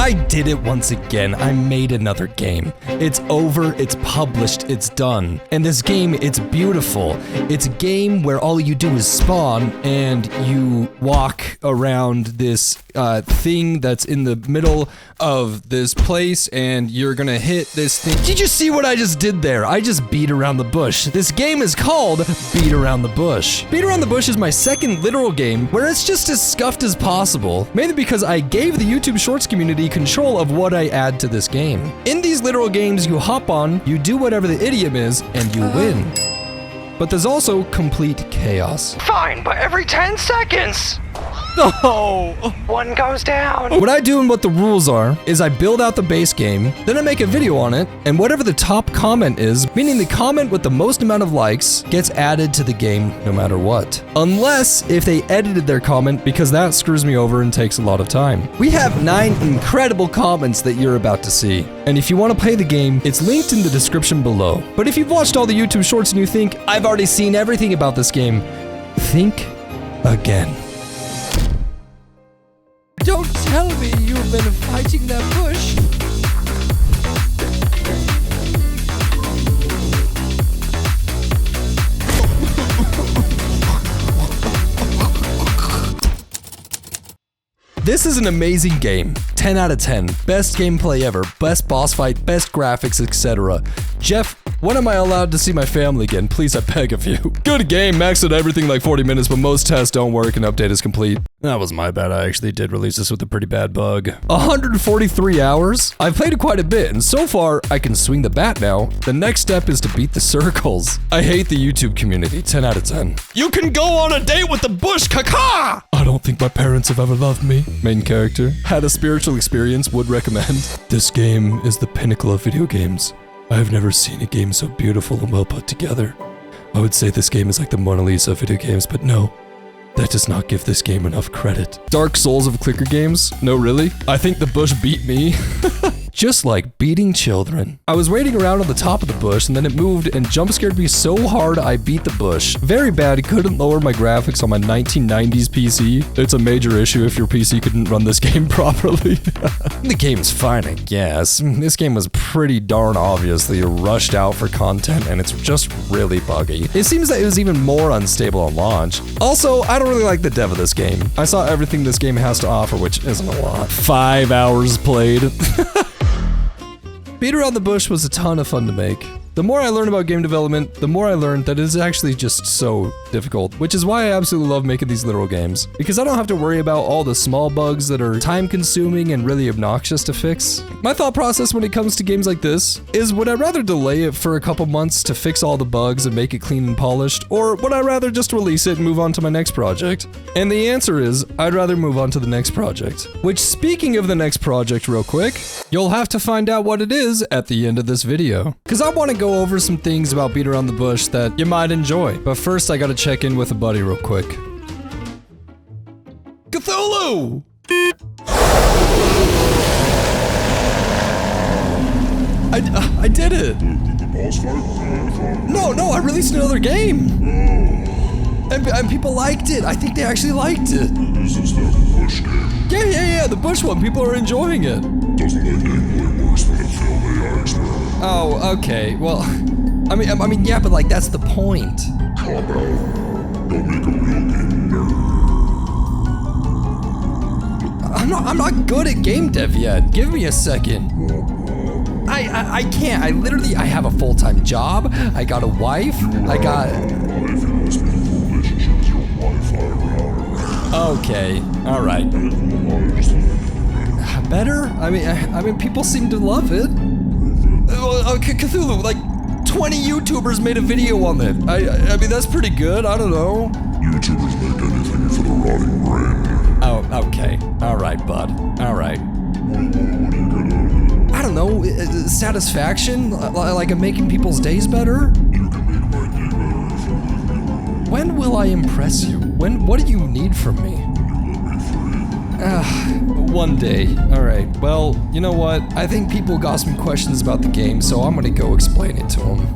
I did it once again. I made another game. It's over, it's published, it's done. And this game, it's beautiful. It's a game where all you do is spawn and you walk around this thing that's in the middle of this place and you're gonna hit this thing. Did you see what I just did there? I just beat around the bush. This game is called Beat Around the Bush. Beat Around the Bush is my second literal game where it's just as scuffed as possible, mainly because I gave the YouTube Shorts community control of what I add to this game. In these literal games, you hop on, you do whatever the idiom is, and you win. But there's also complete chaos. Fine, but every 10 seconds. No! One goes down. What I do and what the rules are is I build out the base game, then I make a video on it, and whatever the top comment is, meaning the comment with the most amount of likes, gets added to the game no matter what. Unless if they edited their comment, because that screws me over and takes a lot of time. We have 9 incredible comments that you're about to see. And if you want to play the game, it's linked in the description below. But if you've watched all the YouTube Shorts and you think, I've already seen everything about this game, think again. Don't tell me you've been fighting that bush. This is an amazing game. 10 out of 10. Best gameplay ever. Best boss fight, best graphics, etc. Jeff, when am I allowed to see my family again? Please, I beg of you. Good game, maxed out everything like 40 minutes, but most tests don't work and update is complete. That was my bad, I actually did release this with a pretty bad bug. 143 hours? I've played it quite a bit, and so far, I can swing the bat now. The next step is to beat the circles. I hate the YouTube community, 10 out of 10. You can go on a date with the bush, caca! I don't think my parents have ever loved me. Main character. Had a spiritual experience, would recommend. This game is the pinnacle of video games. I have never seen a game so beautiful and well put together. I would say this game is like the Mona Lisa of video games, but no. That does not give this game enough credit. Dark Souls of clicker games? No, really? I think the bush beat me. Just like beating children. I was waiting around on the top of the bush and then it moved and jump scared me so hard I beat the bush. Very bad, couldn't lower my graphics on my 1990s PC. It's a major issue if your PC couldn't run this game properly. The game's fine, I guess. This game was pretty darn obviously rushed out for content and it's just really buggy. It seems that it was even more unstable on launch. Also, I don't really like the dev of this game. I saw everything this game has to offer, which isn't a lot. 5 hours played. Beat Around the Bush was a ton of fun to make. The more I learned about game development, the more I learned that it is actually just so difficult, which is why I absolutely love making these literal games. Because I don't have to worry about all the small bugs that are time-consuming and really obnoxious to fix. My thought process when it comes to games like this is, would I rather delay it for a couple months to fix all the bugs and make it clean and polished, or would I rather just release it and move on to my next project? And the answer is, I'd rather move on to the next project. Which, speaking of the next project real quick, you'll have to find out what it is at the end of this video. Because I want to go over some things about Beat Around the Bush that you might enjoy. But first, I gotta check in with a buddy real quick. Cthulhu! I did it! The boss fight? No, I released another game! And people liked it. I think they actually liked it. Is this the bush game? Yeah, the bush one. People are enjoying it. Doesn't that gameplay worse than a failed AI experiment? Oh, okay. Well, I mean, yeah, but like that's the point. Calm out. Don't make a real game nerd. I'm not good at game dev yet. Give me a second. I can't. I have a full-time job. I got a wife. I got. Life in this beautiful relationship's your Wi-Fi router. Okay. All right. Better? I mean, people seem to love it. Cthulhu, like 20 YouTubers made a video on it. I mean, that's pretty good. I don't know. YouTubers make anything for the rotting brain. Oh, okay. All right, bud. All right. What are you gonna... I don't know. Satisfaction? Like I'm making people's days better? You can make my day better if you let me. When will I impress you? What do you need from me? You let me free. One day. Alright, well, you know what? I think people got some questions about the game, so I'm gonna go explain it to them.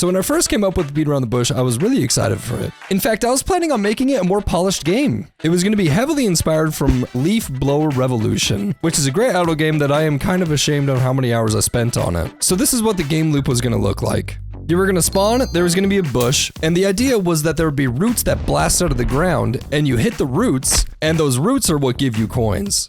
So when I first came up with Beat Around the Bush, I was really excited for it. In fact, I was planning on making it a more polished game. It was going to be heavily inspired from Leaf Blower Revolution, which is a great auto game that I am kind of ashamed of how many hours I spent on it. So this is what the game loop was going to look like. You were going to spawn, there was going to be a bush, and the idea was that there would be roots that blast out of the ground, and you hit the roots, and those roots are what give you coins.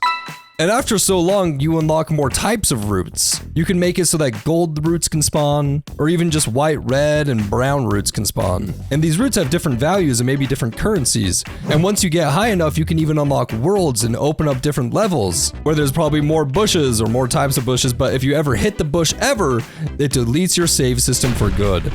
And after so long, you unlock more types of roots. You can make it so that gold roots can spawn, or even just white, red, and brown roots can spawn. And these roots have different values and maybe different currencies. And once you get high enough, you can even unlock worlds and open up different levels, where there's probably more bushes or more types of bushes, but if you ever hit the bush ever, it deletes your save system for good.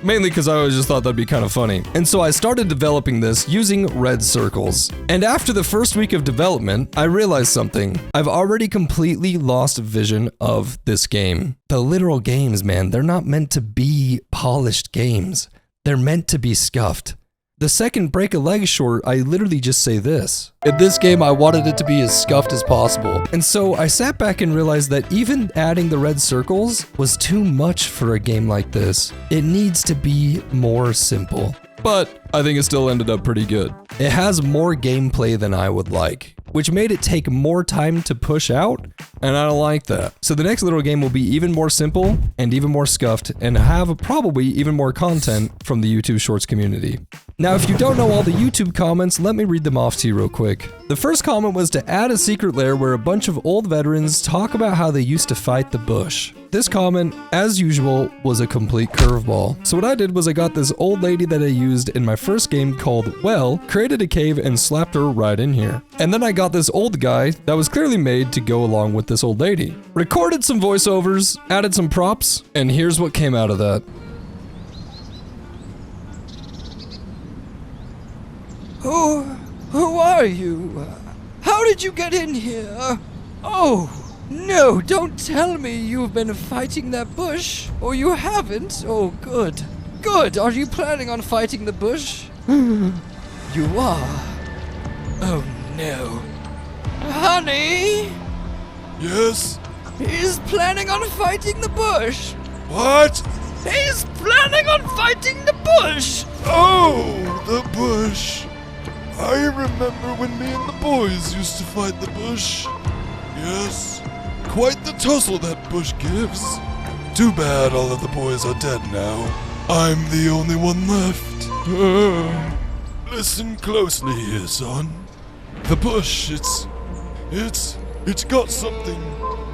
Mainly because I always just thought that'd be kind of funny. And so I started developing this using red circles. And after the first week of development, I realized something. I've already completely lost vision of this game. The literal games, man, they're not meant to be polished games. They're meant to be scuffed. The second break a leg short, I literally just say this. In this game, I wanted it to be as scuffed as possible. And so I sat back and realized that even adding the red circles was too much for a game like this. It needs to be more simple. But I think it still ended up pretty good. It has more gameplay than I would like, which made it take more time to push out, and I don't like that. So the next little game will be even more simple and even more scuffed and have probably even more content from the YouTube Shorts community. Now, if you don't know all the YouTube comments, let me read them off to you real quick. The first comment was to add a secret lair where a bunch of old veterans talk about how they used to fight the bush. This comment, as usual, was a complete curveball. So what I did was I got this old lady that I used in my first game called Well, created a cave and slapped her right in here. And then I got this old guy that was clearly made to go along with this old lady. Recorded some voiceovers, added some props, and here's what came out of that. Who are you? How did you get in here? Oh, no, don't tell me you've been fighting that bush. Or you haven't. Oh, good. Good, are you planning on fighting the bush? You are. Oh, no. Honey? Yes? He's planning on fighting the bush. What? He's planning on fighting the bush. Oh, the bush. I remember when me and the boys used to fight the bush. Yes, quite the tussle that bush gives. Too bad all of the boys are dead now. I'm the only one left. Listen closely here, son. The bush, it's got something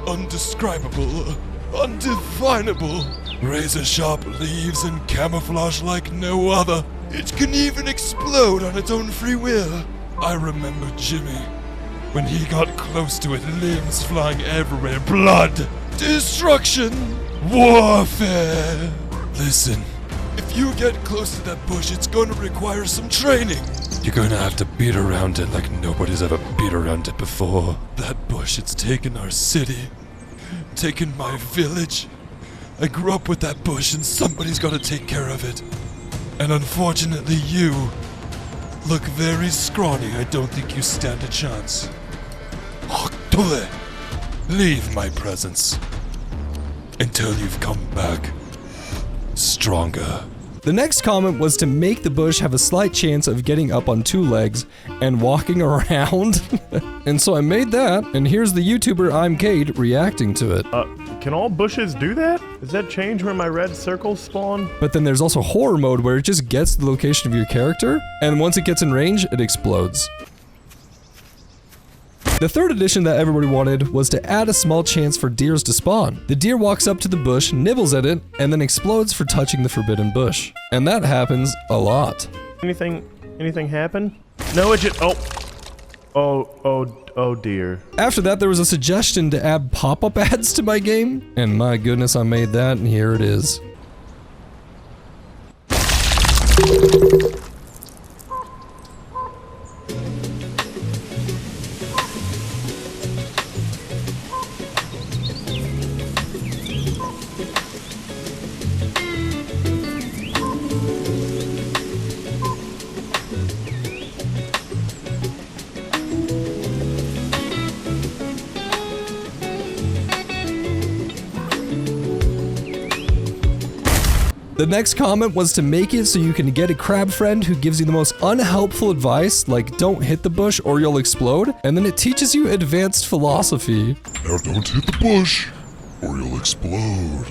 undescribable, undefinable. Razor-sharp leaves and camouflage like no other. It can even explode on its own free will. I remember Jimmy. When he got close to it, limbs flying everywhere, blood, destruction, warfare. Listen, if you get close to that bush, it's going to require some training. You're going to have to beat around it like nobody's ever beat around it before. That bush, it's taken our city, taken my village. I grew up with that bush and somebody's got to take care of it. And unfortunately you look very scrawny. I don't think you stand a chance. Leave my presence until you've come back stronger. The next comment was to make the bush have a slight chance of getting up on two legs and walking around. And so I made that, and here's the YouTuber I'm Cade reacting to it. Can all bushes do that? Does that change where my red circles spawn? But then there's also horror mode where it just gets the location of your character, and once it gets in range, it explodes. The third addition that everybody wanted was to add a small chance for deers to spawn. The deer walks up to the bush, nibbles at it, and then explodes for touching the forbidden bush. And that happens a lot. Anything happen? No, it just, oh dear. After that, there was a suggestion to add pop-up ads to my game, and my goodness, I made that, and here it is. The next comment was to make it so you can get a crab friend who gives you the most unhelpful advice, like don't hit the bush or you'll explode, and then it teaches you advanced philosophy. Now don't hit the bush, or you'll explode.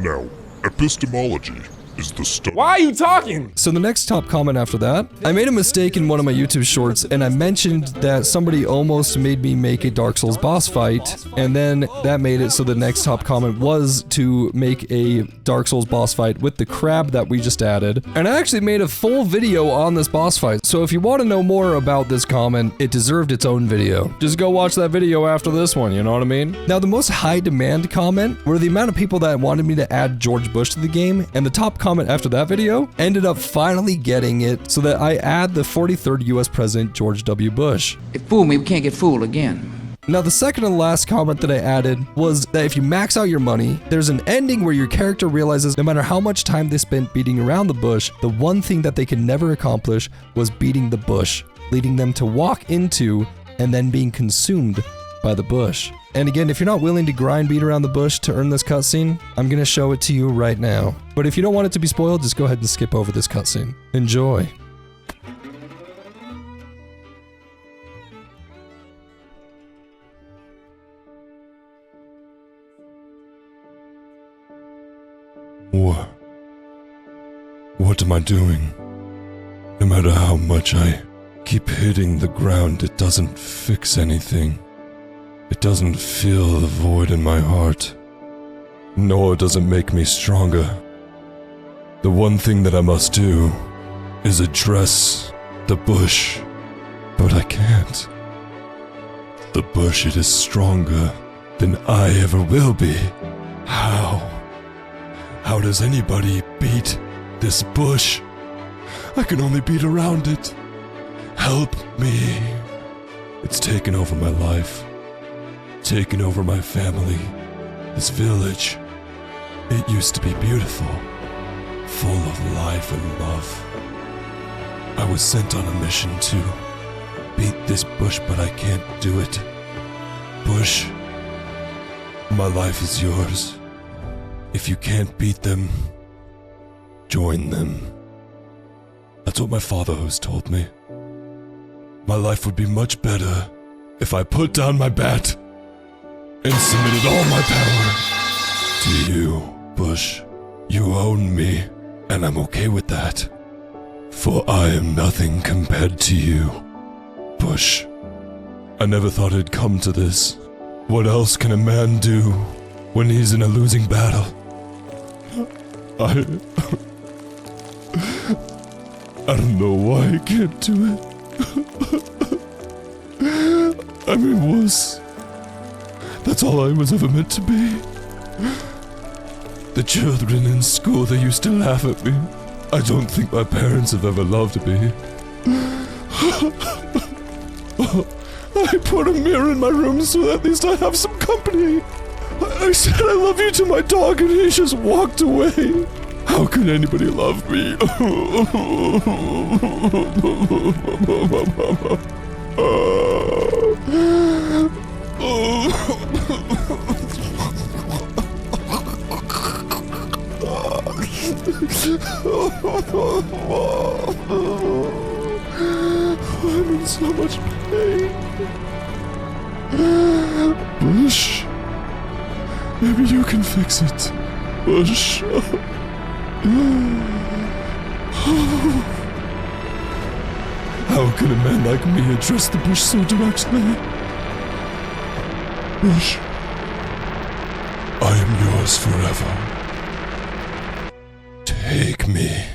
Now, epistemology is the study. Why are you talking? So the next top comment after that, I made a mistake in one of my YouTube shorts and I mentioned that somebody almost made me make a Dark Souls boss fight, and then that made it so the next top comment was to make a Dark Souls boss fight with the crab that we just added. And I actually made a full video on this boss fight, so if you want to know more about this comment, it deserved its own video. Just go watch that video after this one, you know what I mean? Now the most high demand comment were the amount of people that wanted me to add George Bush to the game, and the top comment after that video ended up finally getting it so that I add the 43rd US President George W. Bush. It fooled me, we can't get fooled again. Now the second and last comment that I added was that if you max out your money, there's an ending where your character realizes no matter how much time they spent beating around the bush, the one thing that they could never accomplish was beating the bush, leading them to walk into and then being consumed by the bush. And again, if you're not willing to grind beat around the bush to earn this cutscene, I'm gonna show it to you right now. But if you don't want it to be spoiled, just go ahead and skip over this cutscene. Enjoy. What am I doing? No matter how much I keep hitting the ground, it doesn't fix anything. It doesn't fill the void in my heart, nor does it make me stronger. The one thing that I must do is address the bush, but I can't. The bush, it is stronger than I ever will be. How? How does anybody beat this bush? I can only beat around it. Help me. It's taken over my life. Taken over my family, this village. It used to be beautiful, full of life and love. I was sent on a mission to beat this bush, but I can't do it. Bush, my life is yours. If you can't beat them, join them. That's what my father has told me. My life would be much better if I put down my bat and submitted all my power to you, Bush. You own me, and I'm okay with that. For I am nothing compared to you, Bush. I never thought it'd come to this. What else can a man do when he's in a losing battle? I don't know why I can't do it. I mean, that's all I was ever meant to be. The children in school, they used to laugh at me. I don't think my parents have ever loved me. I put a mirror in my room so at least I have some company. I said I love you to my dog and he just walked away. How can anybody love me? I'm in so much pain. Bush, maybe you can fix it. Bush. How can a man like me address the bush so directly? Bush, I am yours forever. Take me.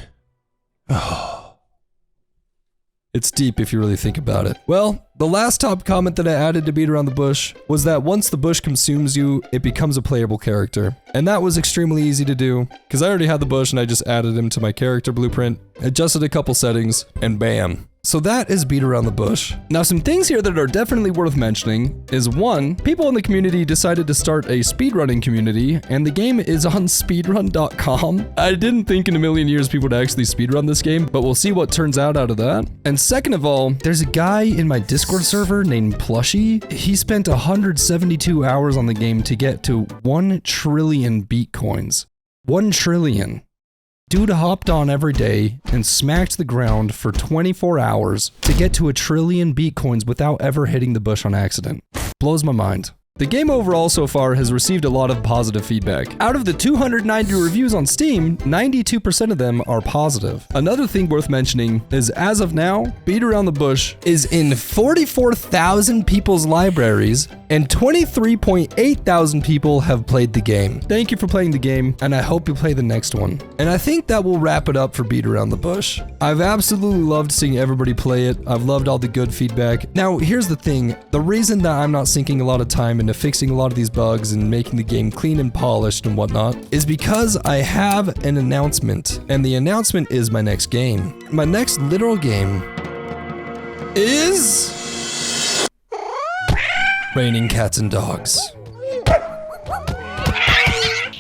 It's deep if you really think about it. Well, the last top comment that I added to beat around the bush was that once the bush consumes you, it becomes a playable character. And that was extremely easy to do, because I already had the bush and I just added him to my character blueprint, adjusted a couple settings, and bam. So that is beat around the bush. Now some things here that are definitely worth mentioning is one, people in the community decided to start a speedrunning community, and the game is on speedrun.com. I didn't think in a million years people would actually speedrun this game, but we'll see what turns out of that. And second of all, there's a guy in my Discord server named Plushy. He spent 172 hours on the game to get to 1 trillion Bitcoins. 1 trillion. Dude hopped on every day and smacked the ground for 24 hours to get to 1 trillion Bitcoins without ever hitting the bush on accident. Blows my mind. The game overall so far has received a lot of positive feedback. Out of the 290 reviews on Steam, 92% of them are positive. Another thing worth mentioning is as of now, Beat Around the Bush is in 44,000 people's libraries and 23.8 thousand people have played the game. Thank you for playing the game, and I hope you play the next one. And I think that will wrap it up for Beat Around the Bush. I've absolutely loved seeing everybody play it. I've loved all the good feedback. Now, here's the thing. The reason that I'm not sinking a lot of time into fixing a lot of these bugs and making the game clean and polished and whatnot is because I have an announcement, and the announcement is my next game. My next literal game is Raining Cats and Dogs.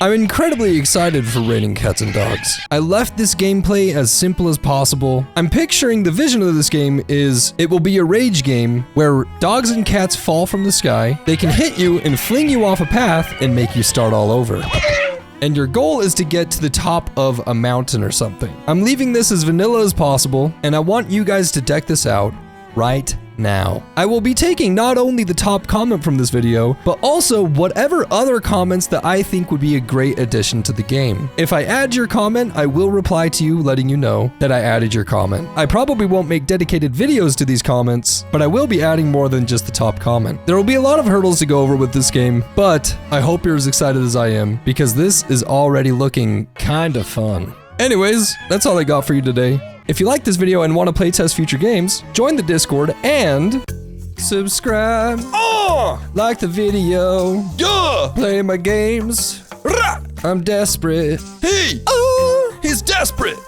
I'm incredibly excited for Raining Cats and Dogs. I left this gameplay as simple as possible. I'm picturing the vision of this game is it will be a rage game where dogs and cats fall from the sky, they can hit you and fling you off a path and make you start all over. And your goal is to get to the top of a mountain or something. I'm leaving this as vanilla as possible, and I want you guys to deck this out right now. I will be taking not only the top comment from this video, but also whatever other comments that I think would be a great addition to the game. If I add your comment, I will reply to you letting you know that I added your comment. I probably won't make dedicated videos to these comments, but I will be adding more than just the top comment. There will be a lot of hurdles to go over with this game, but I hope you're as excited as I am because this is already looking kind of fun. Anyways, that's all I got for you today. If you like this video and want to playtest future games, join the Discord and subscribe. Oh! Like the video. Yeah! Play my games. Rah! I'm desperate. Hey! He's desperate!